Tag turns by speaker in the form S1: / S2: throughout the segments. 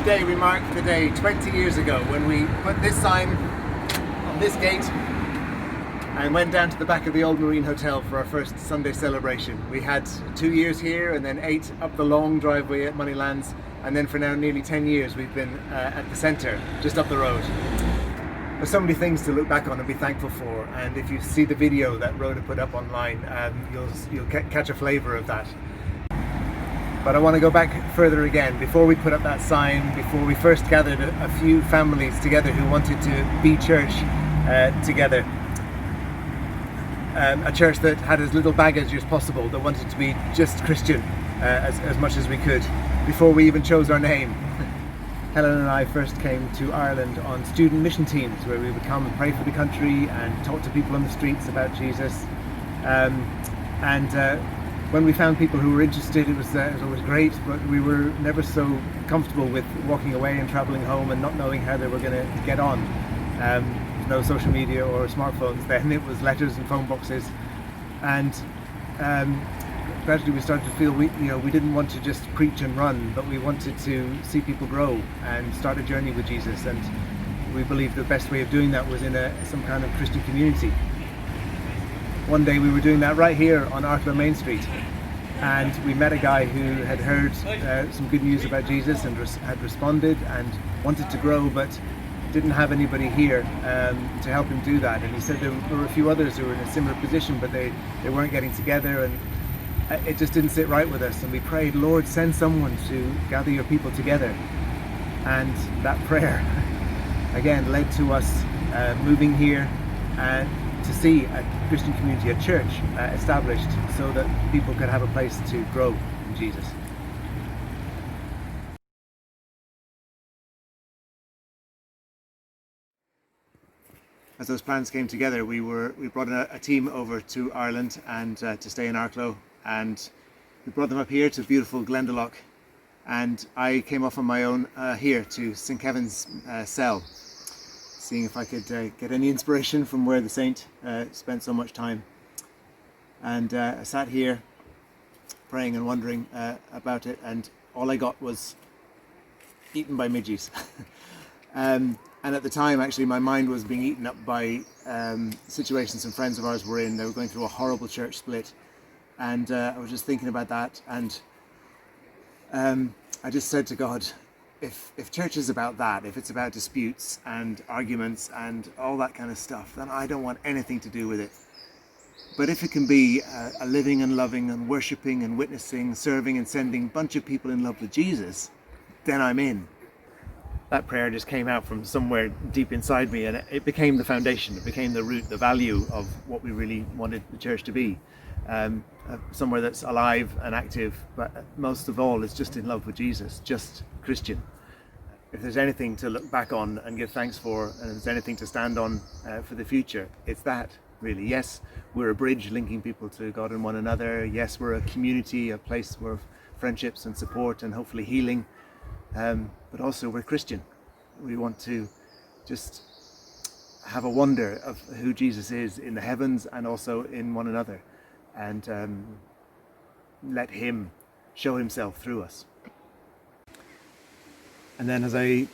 S1: today we mark the day 20 years ago when we put this sign on this gate and went down to the back of the Old Marine Hotel for our first Sunday celebration. We had 2 years here and then 8 up the long driveway at Moneylands, and then for now nearly 10 years we've been at the centre, just up the road. There's so many things to look back on and be thankful for, and if you see the video that Rhoda put up online, you'll catch a flavour of that. But I want to go back further again. Before we put up that sign, before we first gathered a few families together who wanted to be church together. A church that had as little baggage as possible, that wanted to be just Christian as much as we could, before we even chose our name. Helen and I first came to Ireland on student mission teams where we would come and pray for the country and talk to people on the streets about Jesus. When we found people who were interested, it was always great, but we were never so comfortable with walking away and travelling home and not knowing how they were going to get on. No social media or smartphones then, it was letters and phone boxes, and gradually we started to feel we didn't want to just preach and run, but we wanted to see people grow and start a journey with Jesus, and we believed the best way of doing that was in some kind of Christian community. One day we were doing that right here on Arklow Main Street, and we met a guy who had heard some good news about Jesus and had responded and wanted to grow, but didn't have anybody here to help him do that. And he said there were a few others who were in a similar position, but they weren't getting together, and it just didn't sit right with us. And we prayed, Lord, send someone to gather your people together. And that prayer again led to us moving here to see a Christian community, a church established so that people could have a place to grow in Jesus. As those plans came together, we brought a team over to Ireland and to stay in Arklow, and we brought them up here to beautiful Glendalough, and I came off on my own here to St. Kevin's cell, seeing if I could get any inspiration from where the saint spent so much time. And I sat here praying and wondering about it, and all I got was eaten by midges. And at the time, actually, my mind was being eaten up by situations some friends of ours were in. They were going through a horrible church split, and I was just thinking about that, and I just said to God, if church is about that, if it's about disputes and arguments and all that kind of stuff, then I don't want anything to do with it. But if it can be a living and loving and worshipping and witnessing, serving and sending a bunch of people in love with Jesus, then I'm in. That prayer just came out from somewhere deep inside me, and it became the foundation, it became the root, the value of what we really wanted the church to be. Somewhere that's alive and active, but most of all is just in love with Jesus, just Christian. If there's anything to look back on and give thanks for, and if there's anything to stand on for the future, it's that, really. Yes, we're a bridge linking people to God and one another. Yes, we're a community, a place of friendships and support and hopefully healing. But also we're Christian. We want to just have a wonder of who Jesus is in the heavens and also in one another, and let him show himself through us. And then as I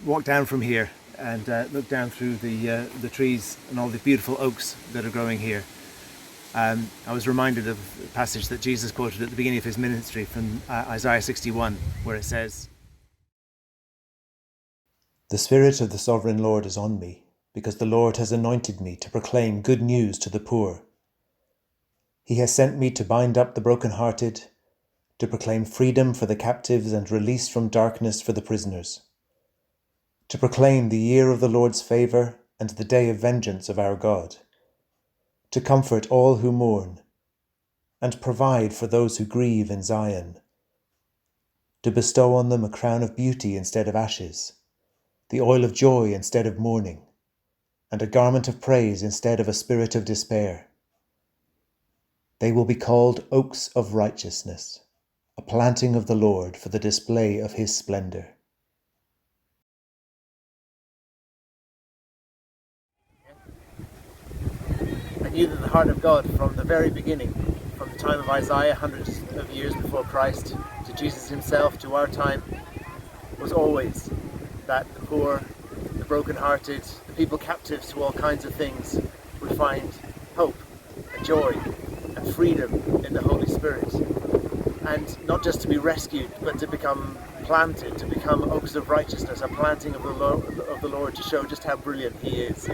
S1: walked down from here and looked down through the trees and all the beautiful oaks that are growing here, I was reminded of a passage that Jesus quoted at the beginning of his ministry from Isaiah 61, where it says,
S2: "The Spirit of the Sovereign Lord is on me, because the Lord has anointed me to proclaim good news to the poor. He has sent me to bind up the brokenhearted, to proclaim freedom for the captives and release from darkness for the prisoners, to proclaim the year of the Lord's favour and the day of vengeance of our God, to comfort all who mourn, and provide for those who grieve in Zion, to bestow on them a crown of beauty instead of ashes, the oil of joy instead of mourning, and a garment of praise instead of a spirit of despair. They will be called oaks of righteousness, a planting of the Lord for the display of his splendour."
S1: I knew that the heart of God from the very beginning, from the time of Isaiah, hundreds of years before Christ, to Jesus himself, to our time, was always that the poor, the broken-hearted, the people captive to all kinds of things would find hope and joy and freedom in the Holy Spirit. And not just to be rescued, but to become planted, to become oaks of righteousness, a planting of the Lord to show just how brilliant He is.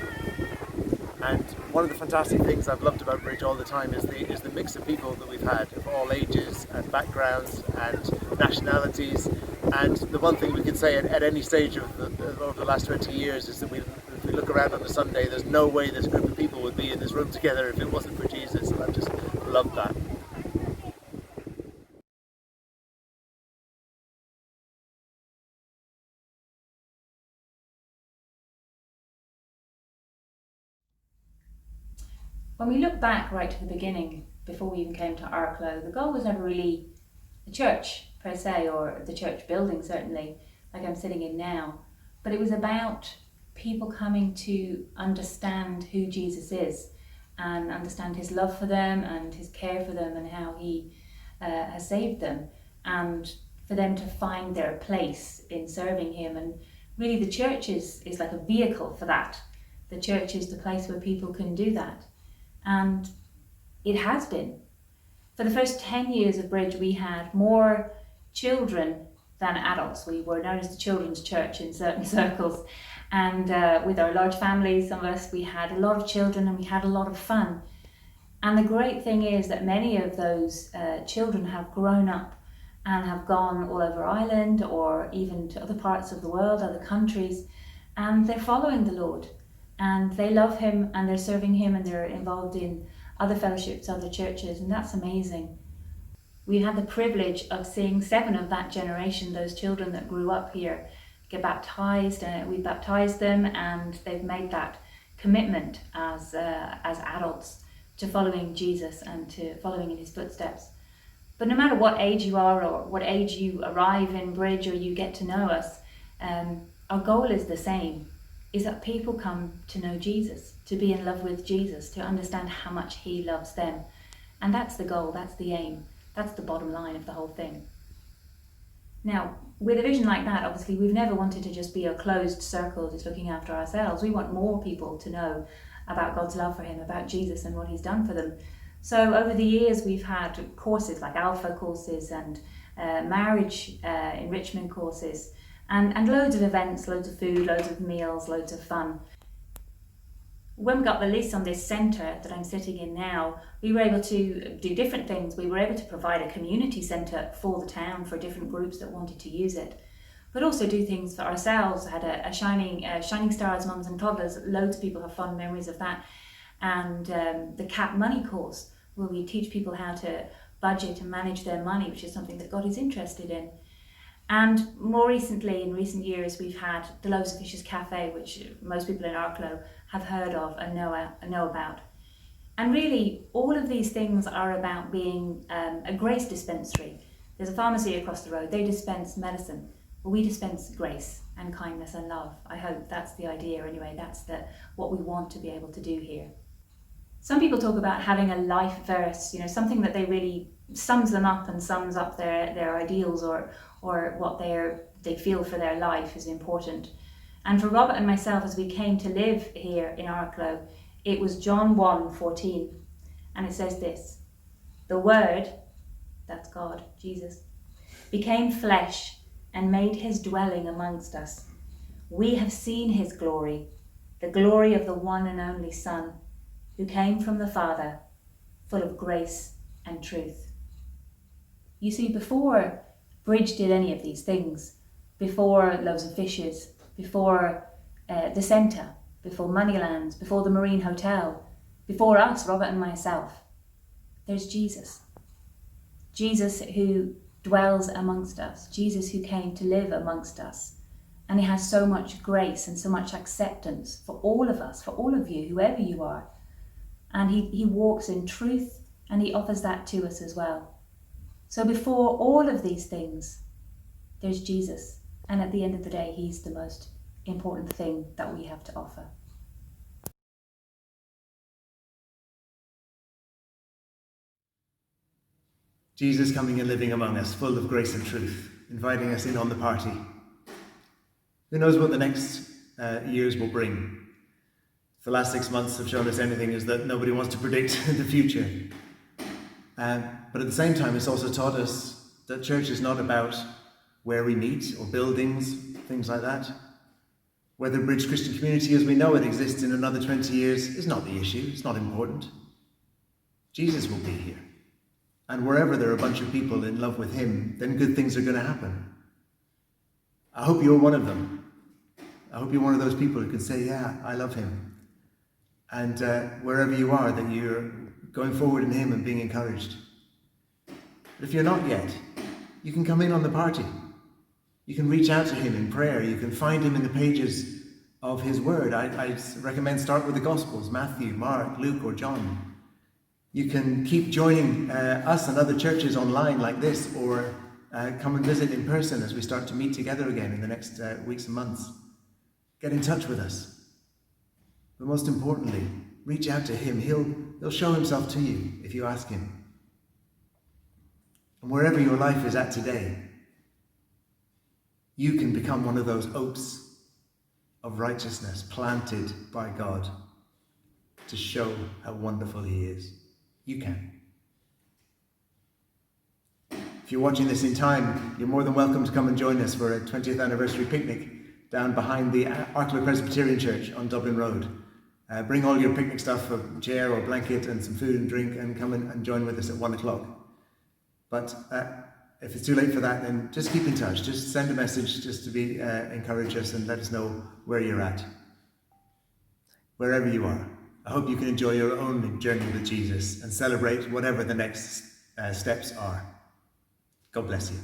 S1: And one of the fantastic things I've loved about Bridge all the time is the mix of people that we've had, of all ages and backgrounds and nationalities. And the one thing we can say at any stage over the last 20 years is that if we look around on a Sunday, there's no way this group of people would be in this room together if it wasn't for Jesus. And I've just loved that.
S3: When we look back right to the beginning, before we even came to Arklow, the goal was never really the church per se, or the church building certainly, like I'm sitting in now, but it was about people coming to understand who Jesus is and understand His love for them and His care for them and how He has saved them, and for them to find their place in serving Him. And really the church is like a vehicle for that. The church is the place where people can do that. And it has been. For the first 10 years of Bridge, we had more children than adults. We were known as the children's church in certain circles. And with our large families, some of us, we had a lot of children and we had a lot of fun. And the great thing is that many of those children have grown up and have gone all over Ireland or even to other parts of the world, other countries, and they're following the Lord. And they love Him and they're serving Him and they're involved in other fellowships, other churches, and that's amazing. We had the privilege of seeing 7 of that generation, those children that grew up here, get baptized. We baptized them and they've made that commitment as adults to following Jesus and to following in His footsteps. But no matter what age you are or what age you arrive in Bridge or you get to know us, our goal is the same. Is that people come to know Jesus, to be in love with Jesus, to understand how much He loves them. And that's the goal, that's the aim, that's the bottom line of the whole thing. Now, with a vision like that, obviously we've never wanted to just be a closed circle just looking after ourselves. We want more people to know about God's love for Him, about Jesus and what He's done for them. So over the years we've had courses like Alpha courses and marriage enrichment courses, and loads of events, loads of food, loads of meals, loads of fun. When we got the lease on this centre that I'm sitting in now, we were able to do different things. We were able to provide a community centre for the town for different groups that wanted to use it, but also do things for ourselves. I had a Shining Stars Mums and Toddlers. Loads of people have fond memories of that. And the Cap Money course, where we teach people how to budget and manage their money, which is something that God is interested in. And more recently, in recent years, we've had the Loaves of Fishes Cafe, which most people in Arklow have heard of and know about. And really, all of these things are about being a grace dispensary. There's a pharmacy across the road. They dispense medicine, but we dispense grace and kindness and love. I hope that's the idea anyway. That's what we want to be able to do here. Some people talk about having a life verse, something that they really sums them up and sums up their ideals or what they feel for their life is important. And for Robert and myself, as we came to live here in Arklow, it was John 1:14, and it says this: "The Word," that's God, Jesus, "became flesh and made His dwelling amongst us. We have seen His glory, the glory of the one and only Son, who came from the Father, full of grace and truth." You see, before Bridge did any of these things, before Loaves of Fishes, before the centre, before Moneylands, before the Marine Hotel, before us, Robert and myself, there's Jesus. Jesus who dwells amongst us, Jesus who came to live amongst us. And He has so much grace and so much acceptance for all of us, for all of you, whoever you are. And he walks in truth, and He offers that to us as well. So before all of these things, there's Jesus. And at the end of the day, He's the most important thing that we have to offer.
S1: Jesus coming and living among us, full of grace and truth, inviting us in on the party. Who knows what the next years will bring? If the last 6 months have shown us anything, is that nobody wants to predict the future. But at the same time, it's also taught us that church is not about where we meet or buildings, things like that. Whether Bridge Christian Community as we know it exists in another 20 years is not the issue, it's not important. Jesus will be here. And wherever there are a bunch of people in love with him, then good things are going to happen. I hope you're one of them. I hope you're one of those people who can say, yeah, I love him. And wherever you are, that you're going forward in him and being encouraged. But if you're not yet, you can come in on the party. You can reach out to him in prayer. You can find him in the pages of his word. I recommend start with the Gospels, Matthew, Mark, Luke, or John. You can keep joining us and other churches online like this, or come and visit in person as we start to meet together again in the next weeks and months. Get in touch with us. But most importantly, reach out to him. He'll show himself to you if you ask him. And wherever your life is at today, you can become one of those oaks of righteousness planted by God to show how wonderful he is. You can. If you're watching this in time, you're more than welcome to come and join us for a 20th anniversary picnic down behind the Arklow Presbyterian Church on Dublin Road. Bring all your picnic stuff, a chair or blanket and some food and drink, and come and join with us at 1 o'clock. But if it's too late for that, then just keep in touch. Just send a message just to be encourage us and let us know where you're at. Wherever you are, I hope you can enjoy your own journey with Jesus and celebrate whatever the next steps are. God bless you.